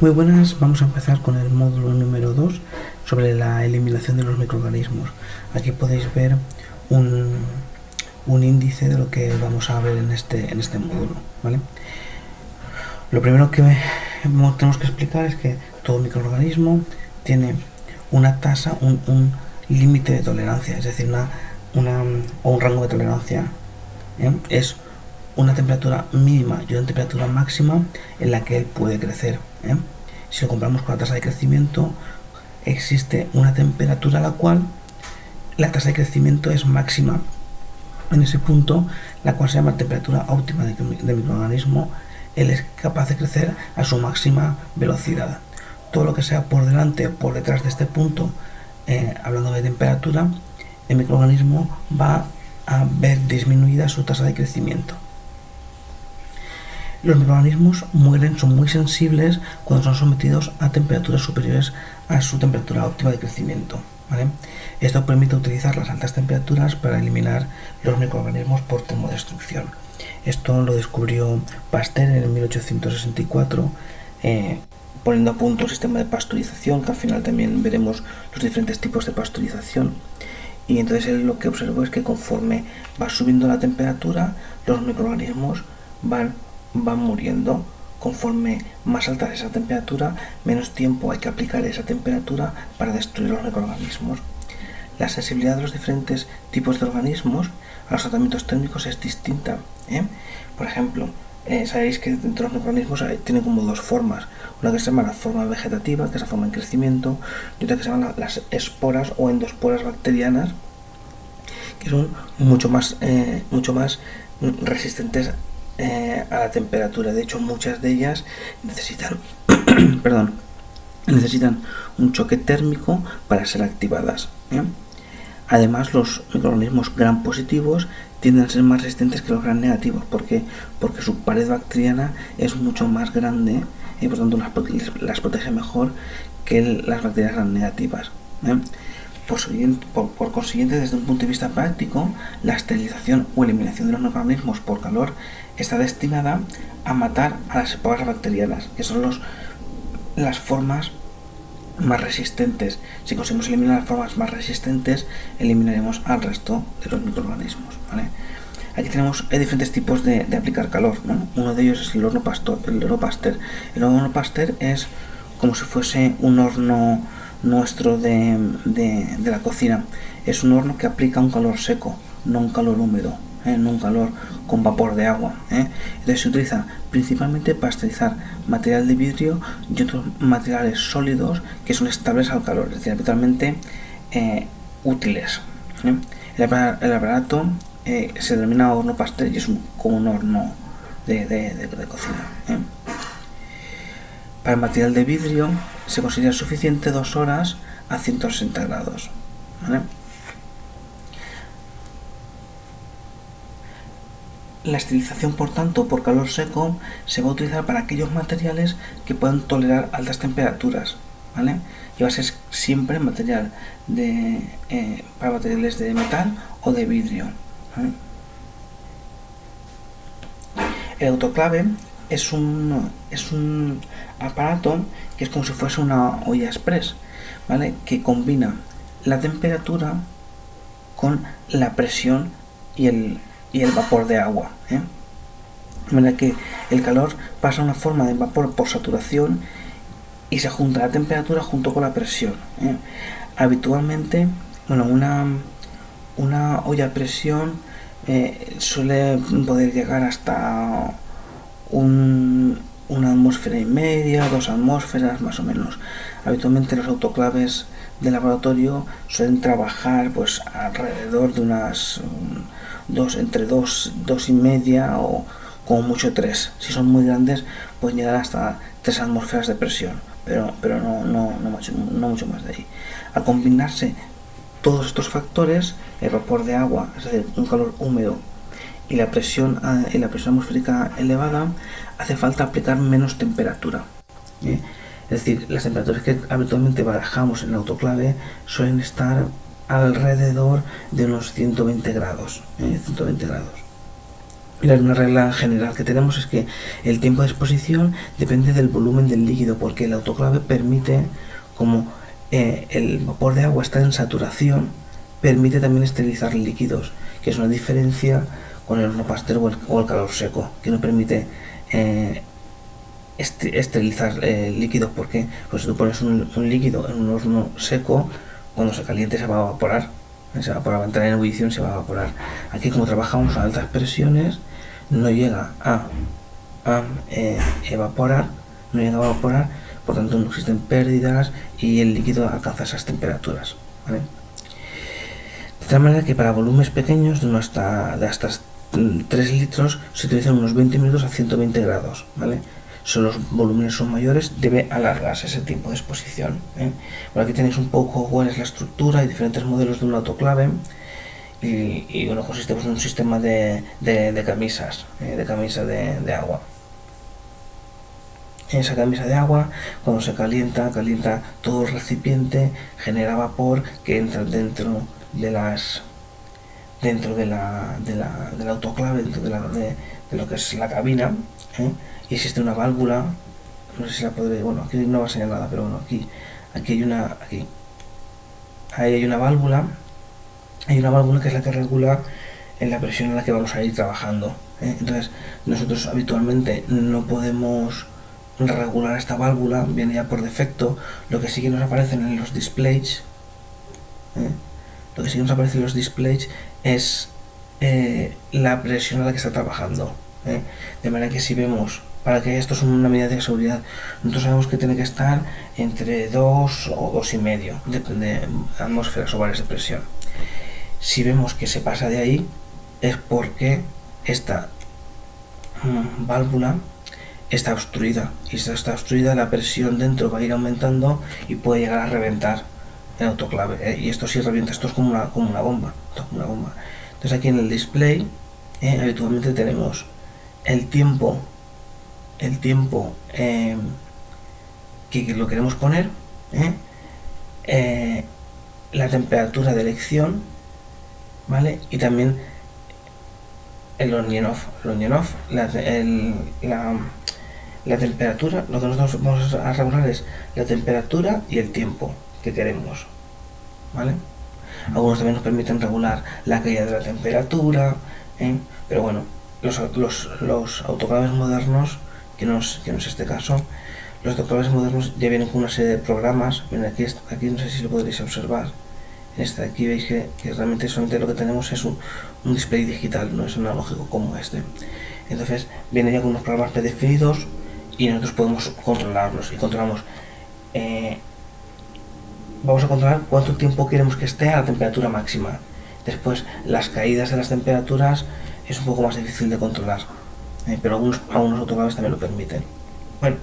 Muy buenas, vamos a empezar con el módulo número 2 sobre la eliminación de los microorganismos. Aquí podéis ver un índice de lo que vamos a ver en este módulo, ¿vale? Lo primero que tenemos que explicar es que todo microorganismo tiene una tasa, un límite de tolerancia, es decir, un rango de tolerancia. Es una temperatura mínima y una temperatura máxima en la que él puede crecer. Si lo comparamos con la tasa de crecimiento, existe una temperatura a la cual la tasa de crecimiento es máxima. En ese punto, la cual se llama temperatura óptima del microorganismo, él es capaz de crecer a su máxima velocidad. Todo lo que sea por delante o por detrás de este punto, hablando de temperatura, el microorganismo va a ver disminuida su tasa de crecimiento. Los microorganismos mueren, son muy sensibles cuando son sometidos a temperaturas superiores a su temperatura óptima de crecimiento, ¿vale? Esto permite utilizar las altas temperaturas para eliminar los microorganismos por termodestrucción. Esto lo descubrió Pasteur en 1864, poniendo a punto el sistema de pasteurización, que al final también veremos los diferentes tipos de pasteurización. Y entonces él lo que observó es que conforme va subiendo la temperatura, los microorganismos van muriendo. Conforme más alta es esa temperatura, menos tiempo hay que aplicar esa temperatura para destruir los microorganismos. La sensibilidad de los diferentes tipos de organismos a los tratamientos térmicos es distinta. Por ejemplo, sabéis que dentro de los microorganismos tienen como dos formas. Una que se llama la forma vegetativa, que es la forma en crecimiento, y otra que se llama las esporas o endosporas bacterianas, que son mucho más resistentes a la temperatura. De hecho, muchas de ellas necesitan necesitan un choque térmico para ser activadas. Además, los microorganismos gram positivos tienden a ser más resistentes que los gram negativos. ¿Por qué? Porque su pared bacteriana es mucho más grande y por tanto las protege mejor que las bacterias gram negativas. Por consiguiente, desde un punto de vista práctico, la esterilización o eliminación de los microorganismos por calor está destinada a matar a las esporas bacterianas, que son las formas más resistentes. Si conseguimos eliminar las formas más resistentes, eliminaremos al resto de los microorganismos, ¿vale? Aquí tenemos diferentes tipos de aplicar calor, ¿no? Uno de ellos es el horno Pasteur. El horno Pasteur es como si fuese un horno nuestro de la cocina. Es un horno que aplica un calor seco, no un calor húmedo, no un calor con vapor de agua. Entonces se utiliza principalmente para pasteurizar material de vidrio y otros materiales sólidos que son estables al calor, es decir, habitualmente útiles. El aparato se denomina horno Pasteur y es como un horno de cocina. Para el material de vidrio se considera suficiente 2 horas a 160 grados. ¿Vale? La esterilización, por tanto, por calor seco, se va a utilizar para aquellos materiales que puedan tolerar altas temperaturas, ¿vale? Y va a ser siempre material para materiales de metal o de vidrio, ¿vale? El autoclave es un aparato que es como si fuese una olla express, ¿vale? Que combina la temperatura con la presión y el vapor de agua, de manera que el calor pasa a una forma de vapor por saturación y se junta la temperatura junto con la presión. Habitualmente, una olla a presión suele poder llegar hasta una atmósfera y media, 2 atmósferas más o menos. Habitualmente los autoclaves de laboratorio suelen trabajar pues alrededor de unas entre 2 y media o como mucho 3. Si son muy grandes pueden llegar hasta 3 atmósferas de presión, pero no mucho más de ahí. Al combinarse todos estos factores, el vapor de agua, es decir, un calor húmedo y la presión atmosférica elevada, hace falta aplicar menos temperatura. Es decir, las temperaturas que habitualmente barajamos en el autoclave suelen estar alrededor de unos 120 grados. Y una regla general que tenemos es que el tiempo de exposición depende del volumen del líquido, porque el autoclave permite, como el vapor de agua está en saturación, permite también esterilizar líquidos, que es una diferencia con el horno Pasteur o el calor seco, que no permite esterilizar líquidos, porque pues si tú pones un líquido en un horno seco, cuando se caliente se va a evaporar, se va a entrar en ebullición, se va a evaporar. Aquí, como trabajamos a altas presiones, no llega a evaporar, no llega a evaporar, por tanto no existen pérdidas y el líquido alcanza esas temperaturas, ¿vale? De tal manera que para volúmenes pequeños de hasta 3 litros se utilizan unos 20 minutos a 120 grados, ¿vale? Si los volúmenes son mayores, debe alargarse ese tiempo de exposición, ¿eh? Bueno, aquí tenéis un poco cuál es la estructura y diferentes modelos de un autoclave. Y bueno, consiste pues, en un sistema de camisas, de camisa de agua. Esa camisa de agua, cuando se calienta todo el recipiente, genera vapor que entra del autoclave, dentro de lo que es la cabina, ¿eh? Y existe una válvula, no sé si la podré, bueno, aquí no va a señalar nada, pero bueno, aquí ahí hay una válvula. Hay una válvula que es la que regula en la presión en la que vamos a ir trabajando, ¿eh? Entonces, nosotros habitualmente no podemos regular esta válvula, viene ya por defecto. Lo que sí que nos aparecen en los displays, ¿eh? Lo que sí que nos aparece en los displays es la presión a la que está trabajando, ¿eh? De manera que si vemos, para que esto es una medida de seguridad, nosotros sabemos que tiene que estar entre 2 o 2,5, depende de atmósferas o bares de presión. Si vemos que se pasa de ahí, es porque esta válvula está obstruida, y si está obstruida, la presión dentro va a ir aumentando y puede llegar a reventar el autoclave, y esto si revienta, esto es como una bomba, Entonces aquí en el display habitualmente tenemos el tiempo que lo queremos poner, la temperatura de elección, ¿vale? Y también el on-off, la temperatura. Lo que nosotros vamos a regular es la temperatura y el tiempo que queremos, ¿vale? Algunos también nos permiten regular la caída de la temperatura, pero bueno, los autoclaves modernos, que no es este caso, los autoclaves modernos ya vienen con una serie de programas. Miren, aquí no sé si lo podréis observar. En este de aquí veis que realmente solamente lo que tenemos es un display digital, no es analógico como este. Entonces viene ya con unos programas predefinidos y nosotros podemos controlarlos, y controlamos, vamos a controlar cuánto tiempo queremos que esté a la temperatura máxima. Después, las caídas de las temperaturas es un poco más difícil de controlar, pero algunos autoclaves también lo permiten. Bueno,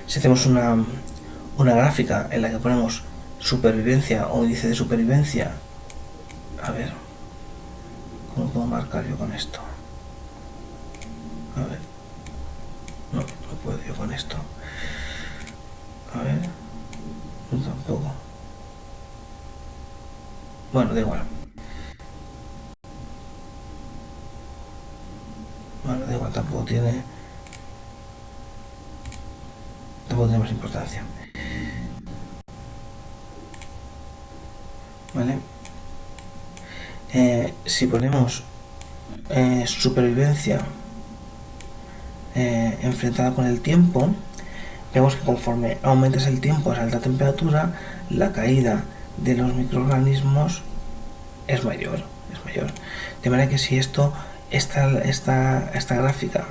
si hacemos una gráfica en la que ponemos supervivencia o índice de supervivencia, a ver, ¿cómo puedo marcar yo con esto? A ver, no puedo yo con esto. A ver, no, tampoco. Bueno, da igual. Bueno, da igual, tampoco tiene más importancia. ¿Vale? Si ponemos supervivencia enfrentada con el tiempo, vemos que conforme aumentas el tiempo a esa alta temperatura, la caída de los microorganismos es mayor. De manera que si esta gráfica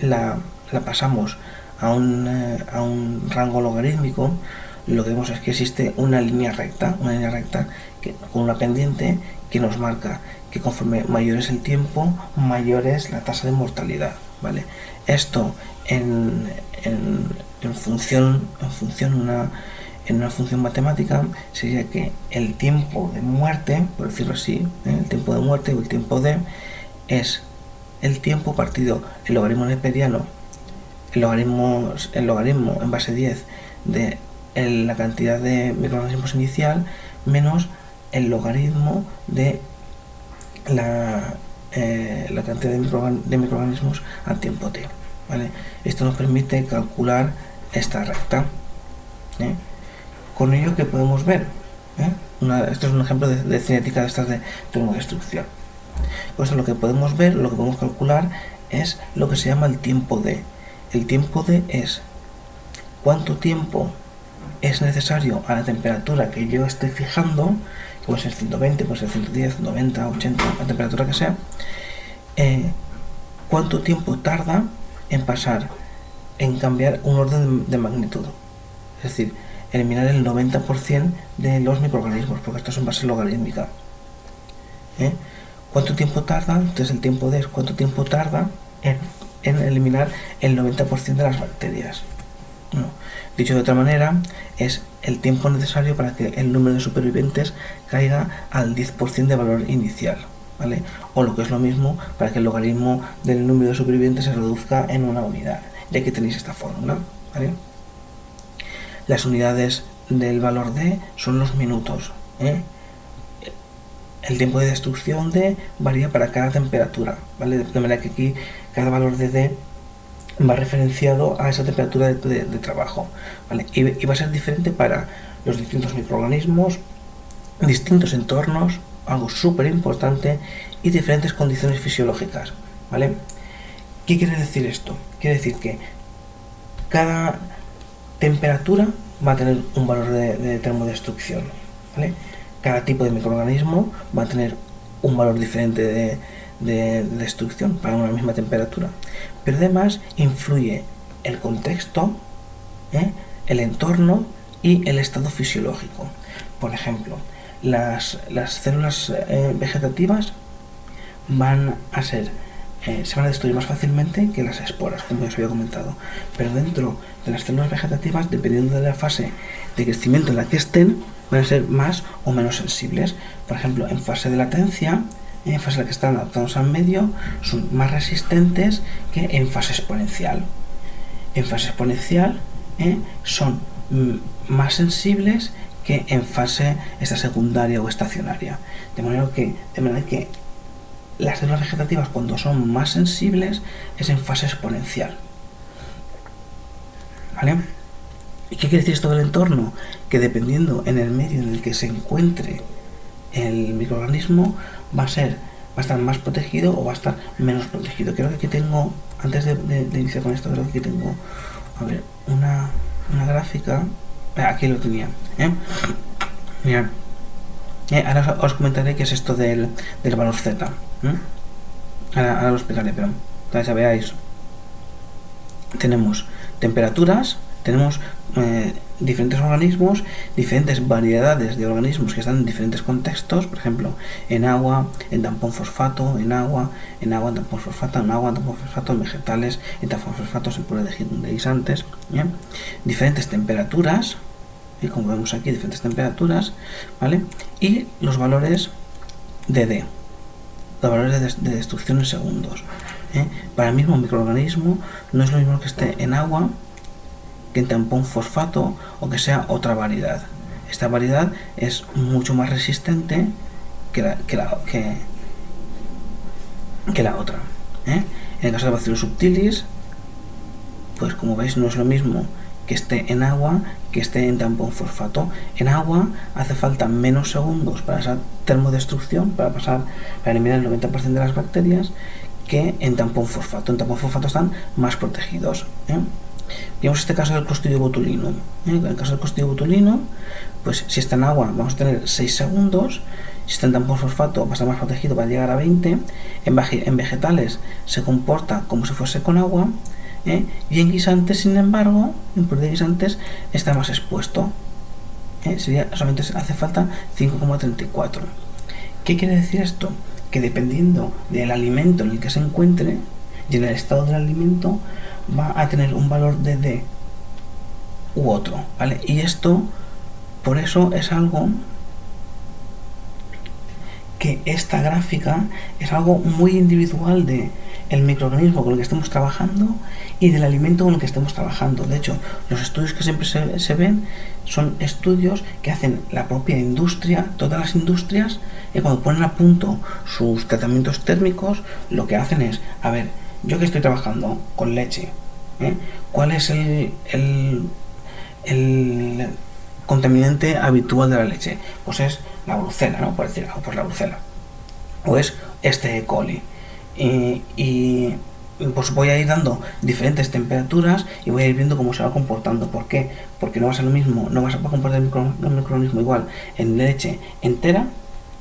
la pasamos a un rango logarítmico, lo que vemos es que existe una línea recta con una pendiente que nos marca que conforme mayor es el tiempo, mayor es la tasa de mortalidad, ¿vale? Esto en una función matemática sería que el tiempo de muerte, por decirlo así, el tiempo de muerte o el tiempo de, es el tiempo partido el logaritmo neperiano, el logaritmo en base 10 de la cantidad de microorganismos inicial, menos el logaritmo de la la cantidad de microorganismos al tiempo t. ¿Vale? Esto nos permite calcular esta recta. Con ello, ¿qué podemos ver? Esto es un ejemplo de cinética de estas de termodestrucción. Pues lo que podemos ver, lo que podemos calcular es lo que se llama el tiempo D. El tiempo D es cuánto tiempo es necesario a la temperatura que yo estoy fijando, que puede ser 120, puede ser 110, 90, 80, la temperatura que sea, cuánto tiempo tarda en pasar, en cambiar un orden de magnitud. Es decir, eliminar el 90% de los microorganismos, porque esto es en base logarítmica. ¿Cuánto tiempo tarda? Entonces el tiempo D es cuánto tiempo tarda en eliminar el 90% de las bacterias. No. Dicho de otra manera, es el tiempo necesario para que el número de supervivientes caiga al 10% de valor inicial, ¿vale? O lo que es lo mismo, para que el logaritmo del número de supervivientes se reduzca en una unidad. Y aquí tenéis esta fórmula, ¿vale? Las unidades del valor D son los minutos. El tiempo de destrucción D varía para cada temperatura, ¿vale? De manera que aquí cada valor de D va referenciado a esa temperatura de trabajo, ¿vale? Y va a ser diferente para los distintos microorganismos, distintos entornos, algo súper importante, y diferentes condiciones fisiológicas, ¿vale? ¿Qué quiere decir esto? Quiere decir que cada temperatura va a tener un valor de termodestrucción, ¿vale? Cada tipo de microorganismo va a tener un valor diferente de destrucción para una misma temperatura. Pero además influye el contexto, el entorno y el estado fisiológico. Por ejemplo, las células vegetativas van a ser se van a destruir más fácilmente que las esporas, como ya os había comentado. Pero dentro de las células vegetativas, dependiendo de la fase de crecimiento en la que estén, van a ser más o menos sensibles. Por ejemplo, en fase de latencia, en fase en la que están adaptados al medio, son más resistentes que en fase exponencial. En fase exponencial son más sensibles que en fase esta secundaria o estacionaria. De manera que las células vegetativas, cuando son más sensibles, es en fase exponencial. ¿Vale? ¿Y qué quiere decir esto del entorno? Que dependiendo en el medio en el que se encuentre el microorganismo, va a estar más protegido o va a estar menos protegido. Creo que aquí tengo, antes de iniciar con esto, creo que aquí tengo, a ver, una gráfica. Aquí lo tenía. Mirad. Ahora os comentaré qué es esto del valor Z. Ahora lo explicaré, pero para que veáis. Tenemos temperaturas, tenemos diferentes organismos, diferentes variedades de organismos que están en diferentes contextos, por ejemplo, en agua, en tampón fosfato, en agua, en tampón fosfato, en vegetales, en tampón fosfato, en puré de guisantes, diferentes temperaturas, y como vemos aquí, diferentes temperaturas, ¿vale? Y los valores de D, los valores de destrucción en segundos. Para el mismo microorganismo no es lo mismo que esté en agua que en tampón fosfato o que sea otra variedad. Esta variedad es mucho más resistente que la otra. En el caso de Bacillus subtilis, pues como veis no es lo mismo que esté en agua que esté en tampón fosfato. En agua hace falta menos segundos para esa termodestrucción, para eliminar el 90% de las bacterias, que en tampón fosfato. En tampón fosfato están más protegidos. Vemos este caso del Clostridio botulino. En el caso del Clostridio botulino, pues si está en agua vamos a tener 6 segundos, si está en tampón fosfato va a estar más protegido, va a llegar a 20. En vegetales se comporta como si fuese con agua, y en guisantes, sin embargo, en puré de guisantes está más expuesto. Solamente hace falta 5,34. ¿Qué quiere decir esto? Que dependiendo del alimento en el que se encuentre y en el estado del alimento, va a tener un valor de D u otro, ¿vale? Y esto, por eso es algo que esta gráfica es algo muy individual de el microorganismo con el que estemos trabajando y del alimento con el que estemos trabajando. De hecho, los estudios que siempre se ven son estudios que hacen la propia industria, todas las industrias cuando ponen a punto sus tratamientos térmicos, lo que hacen es, a ver, yo que estoy trabajando con leche, ¿cuál es el contaminante habitual de la leche? Pues es la brucela, ¿no? Por decir algo, pues la brucela. O es este E. coli. Y pues voy a ir dando diferentes temperaturas y voy a ir viendo cómo se va comportando. ¿Por qué? Porque no va a ser lo mismo, no va a comportar el microorganismo igual en leche entera,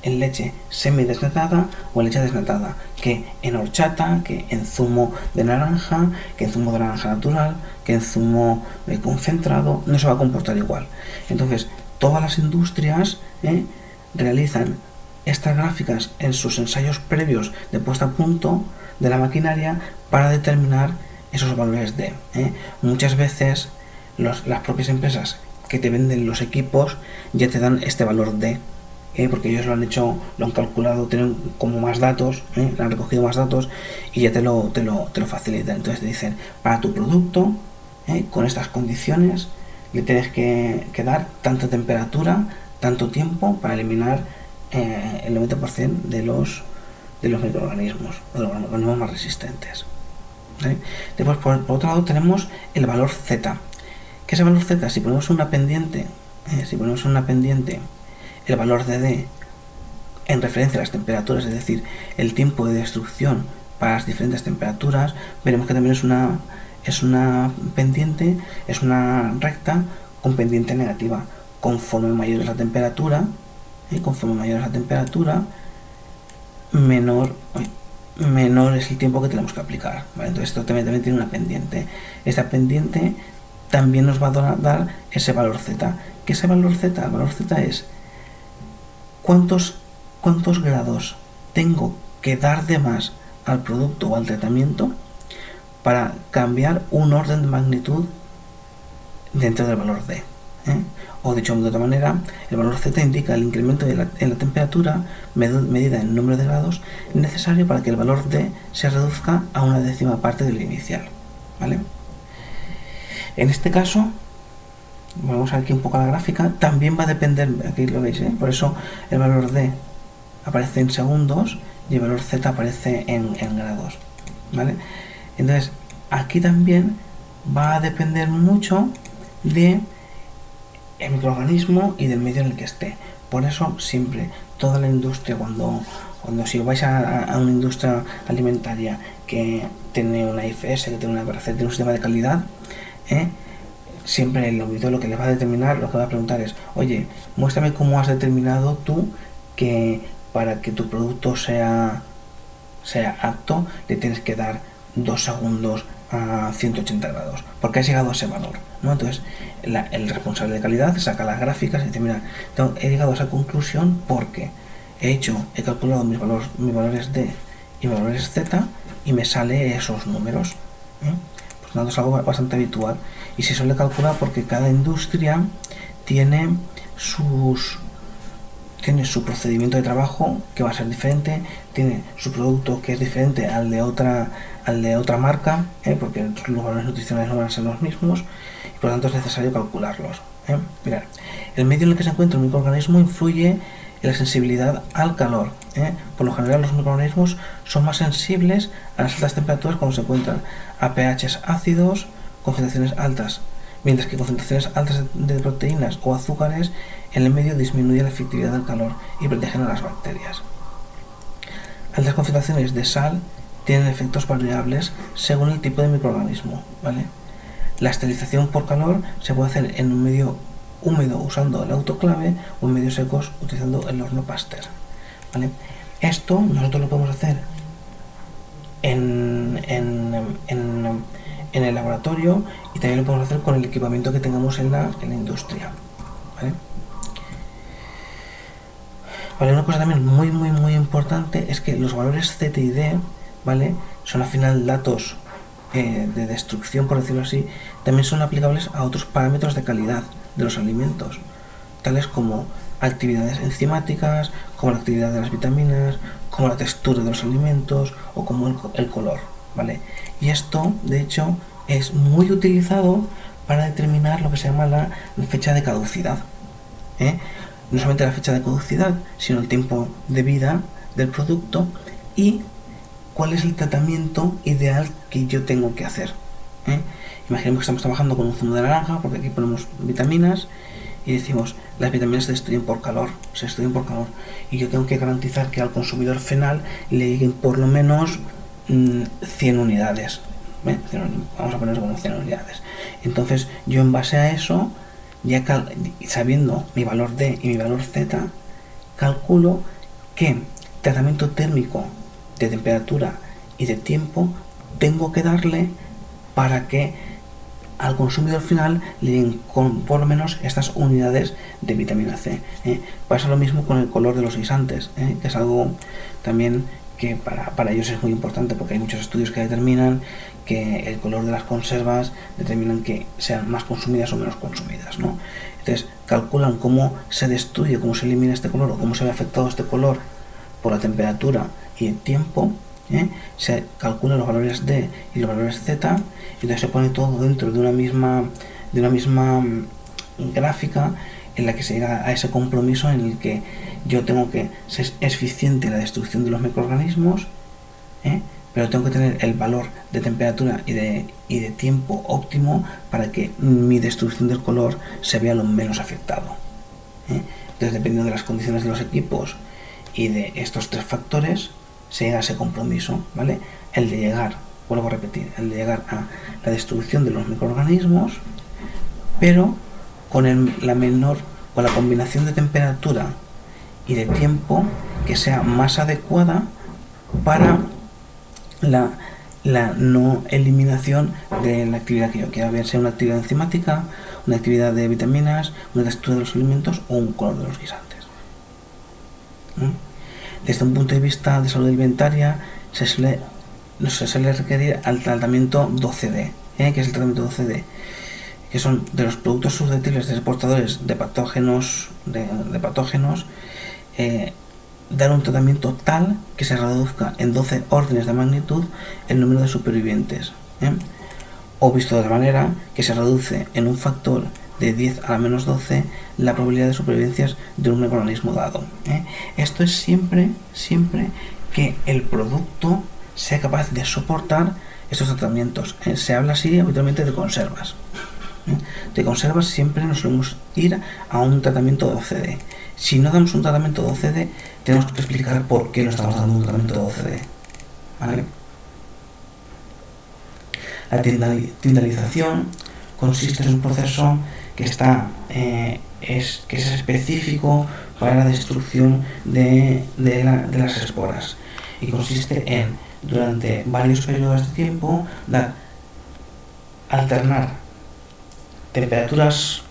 en leche semidesnatada o en leche desnatada, que en horchata, que en zumo de naranja, que en zumo de naranja natural, que en zumo concentrado. No se va a comportar igual. Entonces, todas las industrias realizan estas gráficas en sus ensayos previos de puesta a punto de la maquinaria para determinar esos valores D. Muchas veces las propias empresas que te venden los equipos ya te dan este valor D, porque ellos lo han hecho, lo han calculado, tienen como más datos, han recogido más datos y ya te lo facilitan. Entonces te dicen, para tu producto, con estas condiciones, le tienes que dar tanta temperatura, tanto tiempo para eliminar el 90% de los microorganismos, de los organismos más resistentes. Después, por otro lado, tenemos el valor Z. ¿Qué es el valor Z? Si ponemos una pendiente, el valor de D en referencia a las temperaturas, es decir, el tiempo de destrucción para las diferentes temperaturas, veremos que también es una pendiente, es una recta con pendiente negativa. Conforme mayor es la temperatura, menor es el tiempo que tenemos que aplicar, ¿vale? Entonces esto también tiene una pendiente. Esta pendiente también nos va a dar ese valor Z. ¿Qué es el valor Z? El valor Z es cuántos grados tengo que dar de más al producto o al tratamiento para cambiar un orden de magnitud dentro del valor D. O dicho de otra manera, el valor Z indica el incremento en la temperatura medida en el número de grados necesario para que el valor D se reduzca a una décima parte del inicial, ¿vale? En este caso, vamos a ver aquí un poco a la gráfica, también va a depender, aquí lo veis, por eso el valor D aparece en segundos y el valor Z aparece en grados, ¿vale? Entonces, aquí también va a depender mucho de el microorganismo y del medio en el que esté. Por eso siempre toda la industria, cuando si vais a una industria alimentaria que tiene una IFS, que tiene una BRC, tiene un sistema de calidad, siempre el auditor lo que le va a determinar, lo que va a preguntar es, oye, muéstrame cómo has determinado tú que para que tu producto sea apto le tienes que dar 2 segundos a 180 grados, porque has llegado a ese valor, ¿no? Entonces el responsable de calidad saca las gráficas y dice, mira, he llegado a esa conclusión porque he calculado mis valores D y mis valores Z y me sale esos números. Por lo tanto es algo bastante habitual y se suele calcular porque cada industria tiene su procedimiento de trabajo que va a ser diferente, tiene su producto que es diferente al de otra marca, porque los valores nutricionales no van a ser los mismos y por lo tanto es necesario calcularlos. Mirad, el medio en el que se encuentra un microorganismo influye en la sensibilidad al calor. Por lo general los microorganismos son más sensibles a las altas temperaturas cuando se encuentran a pHs ácidos, concentraciones altas, mientras que concentraciones altas de proteínas o azúcares en el medio disminuyen la efectividad del calor y protegen a las bacterias. Altas concentraciones de sal tienen efectos variables según el tipo de microorganismo, ¿vale? La esterilización por calor se puede hacer en un medio húmedo usando el autoclave o en medios secos utilizando el horno Pasteur, ¿vale? Esto nosotros lo podemos hacer en el laboratorio y también lo podemos hacer con el equipamiento que tengamos en la industria, ¿vale? Vale, una cosa también muy importante es que los valores Z y D, ¿vale?, son al final datos de destrucción, por decirlo así, también son aplicables a otros parámetros de calidad de los alimentos, tales como actividades enzimáticas, como la actividad de las vitaminas, como la textura de los alimentos o como el color, ¿vale? Y esto, de hecho, es muy utilizado para determinar lo que se llama la fecha de caducidad. no solamente la fecha de caducidad, sino el tiempo de vida del producto y cuál es el tratamiento ideal que yo tengo que hacer. Imaginemos que estamos trabajando con un zumo de naranja, porque aquí ponemos vitaminas y decimos, las vitaminas se destruyen por calor, y yo tengo que garantizar que al consumidor final le lleguen por lo menos 100 unidades. Vamos a ponerlo como 100 unidades. Entonces yo, en base a eso, ya sabiendo mi valor D y mi valor Z, calculo qué tratamiento térmico, de temperatura y de tiempo tengo que darle para que al consumidor final le den con por lo menos estas unidades de vitamina C. Pasa lo mismo con el color de los guisantes, que es algo también que para ellos es muy importante, porque hay muchos estudios que determinan que el color de las conservas determinan que sean más consumidas o menos consumidas, ¿no? Entonces calculan cómo se destruye, cómo se elimina este color o cómo se ve afectado este color por la temperatura y el tiempo. Se calculan los valores D y los valores Z, y entonces se pone todo dentro de una misma gráfica en la que se llega a ese compromiso en el que yo tengo que ser eficiente en la destrucción de los microorganismos, pero tengo que tener el valor de temperatura y de tiempo óptimo para que mi destrucción del color se vea lo menos afectado. Entonces, dependiendo de las condiciones de los equipos y de estos tres factores, se llega a ese compromiso, ¿vale? El de llegar, vuelvo a repetir, el de llegar a la destrucción de los microorganismos, pero con la combinación de temperatura y de tiempo que sea más adecuada para la no eliminación de la actividad que yo quiera ver, sea una actividad enzimática, una actividad de vitaminas, una textura de los alimentos o un color de los guisantes. Desde un punto de vista de salud alimentaria, se suele requerir al tratamiento 12D, que es el tratamiento 12D, que son de los productos susceptibles de ser portadores de patógenos, dar un tratamiento tal que se reduzca en 12 órdenes de magnitud el número de supervivientes, o visto de otra manera, que se reduce en un factor de 10 a la menos 12 la probabilidad de supervivencias de un microorganismo dado. Esto es siempre que el producto sea capaz de soportar estos tratamientos. Se habla así habitualmente de conservas. De conservas siempre nos solemos ir a un tratamiento 12D. Si no damos un tratamiento 12D, tenemos que explicar por qué no estamos dando un tratamiento 12D. ¿Vale? La tindalización consiste en un proceso que es específico para la destrucción de las esporas, y consiste en, durante varios periodos de tiempo, alternar temperaturas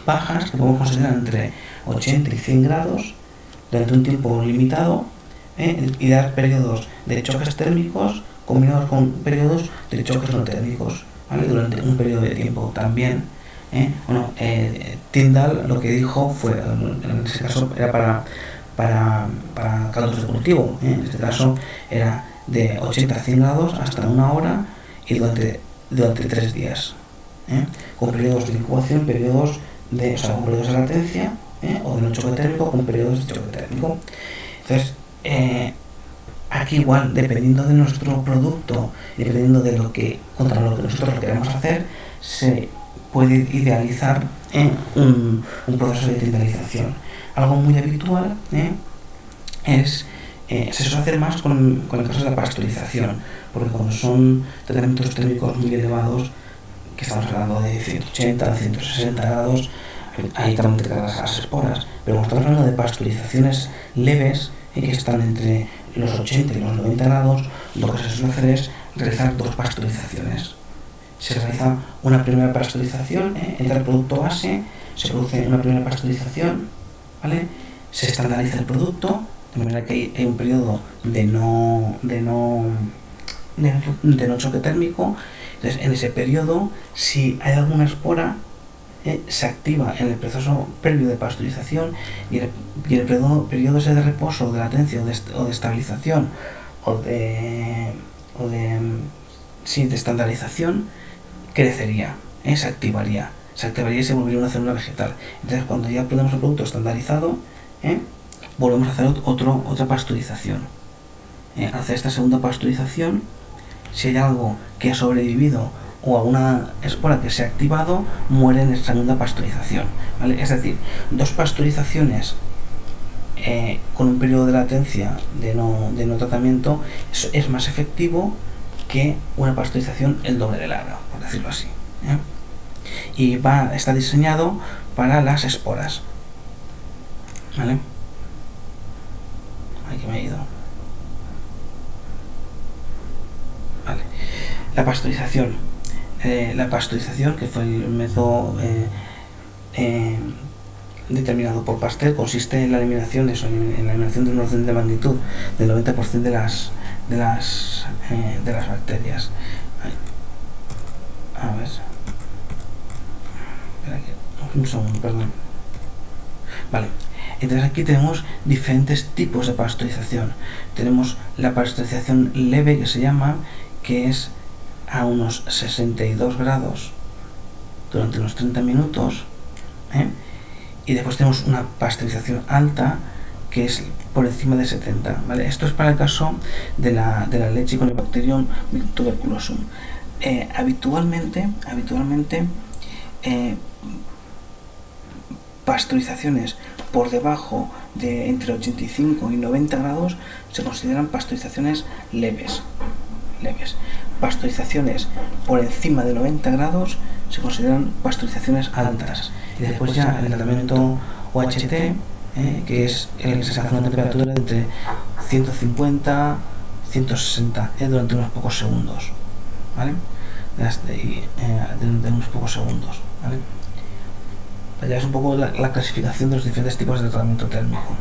bajas, que podemos considerar entre 80 y 100 grados, durante un tiempo limitado, y dar periodos de choques térmicos combinados con periodos de choques no térmicos, ¿vale? Durante un periodo de tiempo también. Tyndall lo que dijo fue, en ese caso era para caldos de cultivo, en este caso era de 80 a 100 grados hasta una hora y durante 3 días, con periodos de incubación, con periodos de latencia, o de no choque térmico con periodos de choque térmico. Entonces, aquí igual, dependiendo de nuestro producto, dependiendo de contra lo que nosotros queremos hacer, se puede idealizar un proceso de tindalización. Algo muy habitual se suele hacer más con el caso de la pasteurización, porque cuando son tratamientos térmicos muy elevados, que estamos hablando de 180 a 160 grados, ahí también te cargas las esporas, pero cuando estamos hablando de pasteurizaciones leves, que están entre los 80 y los 90 grados, lo que se suele hacer es realizar 2 pasteurizaciones. Se realiza una primera pasteurización, entra el producto base, se produce una primera pasteurización, ¿vale? Se estandariza el producto, de manera que hay un periodo de no choque térmico. Entonces, en ese periodo, si hay alguna espora, se activa en el proceso previo de pasteurización, y el periodo ese de reposo, de latencia o de estabilización o de estandarización crecería, se activaría. se activaría y se volvería una célula vegetal. Entonces, cuando ya tenemos el producto estandarizado, volvemos a hacer otra pasteurización. Hacer esta segunda pasteurización, si hay algo que ha sobrevivido o alguna espora que se ha activado, muere en esta segunda pasteurización, ¿vale? Es decir, 2 pasteurizaciones con un periodo de latencia de no tratamiento es más efectivo que una pasteurización el doble de larga, por decirlo así. Y está diseñado para las esporas, ¿vale? Aquí me he ido. Vale. La pasteurización, que fue el método determinado por Pasteur, consiste en la eliminación de un orden de magnitud del 90% de las bacterias. A ver, espera un segundo, perdón. Vale, entonces aquí tenemos diferentes tipos de pasteurización. Tenemos la pasteurización leve, que se llama, que es a unos 62 grados durante unos 30 minutos, y después tenemos una pasteurización alta, que es por encima de 70, ¿vale? Esto es para el caso de la leche con el Bacterium tuberculosum. Habitualmente pasteurizaciones por debajo de entre 85 y 90 grados se consideran pasteurizaciones leves. Pasteurizaciones por encima de 90 grados se consideran pasteurizaciones altas. Y después ya el tratamiento OHT, que es el que se hace a una temperatura de entre 150 y 160 durante unos pocos segundos, ¿vale? De unos pocos segundos, ¿vale? Ya es un poco la clasificación de los diferentes tipos de tratamiento térmico.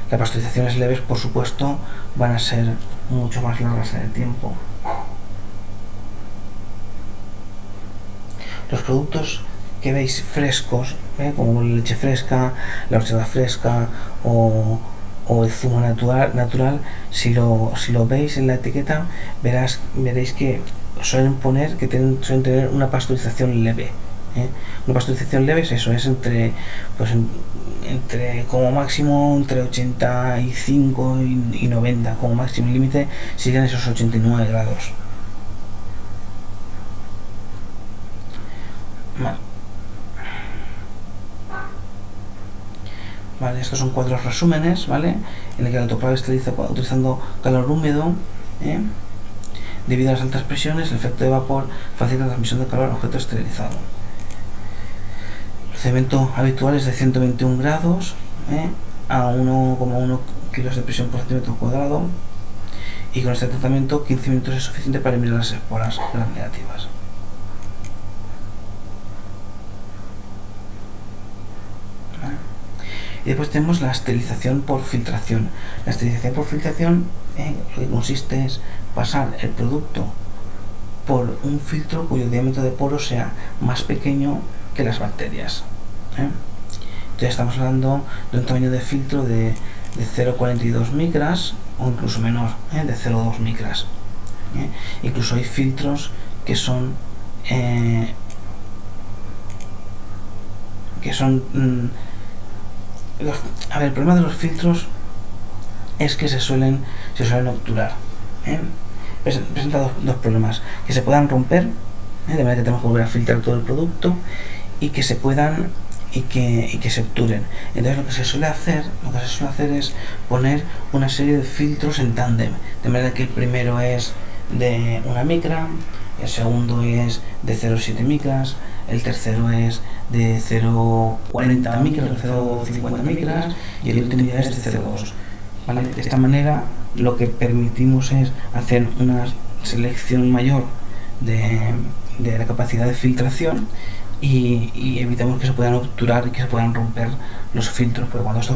Las pasteurizaciones leves, por supuesto, van a ser mucho más largas en el tiempo. Los productos que veis frescos, como la leche fresca, la horchata fresca o el zumo natural, si lo veis en la etiqueta, veréis que suelen poner que suelen tener una pasteurización leve. Una pasteurización leve es eso, es entre como máximo entre 85 y 90, como máximo. El límite siguen esos 89 grados. Vale, estos son 4 resúmenes, ¿vale? En el que el autoclave esteriliza utilizando calor húmedo, debido a las altas presiones, el efecto de vapor facilita la transmisión de calor al objeto esterilizado. El procedimiento habitual es de 121 grados a 1,1 kilos de presión por centímetro cuadrado, y con este tratamiento 15 minutos es suficiente para eliminar las esporas gram negativas. Y después tenemos la esterilización por filtración. La esterilización por filtración lo que consiste es pasar el producto por un filtro cuyo diámetro de poro sea más pequeño que las bacterias. Entonces estamos hablando de un tamaño de filtro de 0,42 micras o incluso menor, de 0,2 micras. Incluso hay filtros que son a ver, el problema de los filtros es que se suelen obturar. Presenta dos problemas: que se puedan romper, de manera que tenemos que volver a filtrar todo el producto, y que se puedan y que se obturen. Entonces lo que se suele hacer es poner una serie de filtros en tándem, de manera que el primero es de 1 micra, el segundo es de 0,7 micras, el tercero es de 0,40 micras, 0,50 micras, y el último ya es de 0,2. ¿Vale? De esta manera lo que permitimos es hacer una selección mayor de la capacidad de filtración, y evitamos que se puedan obturar y que se puedan romper los filtros, porque cuando esto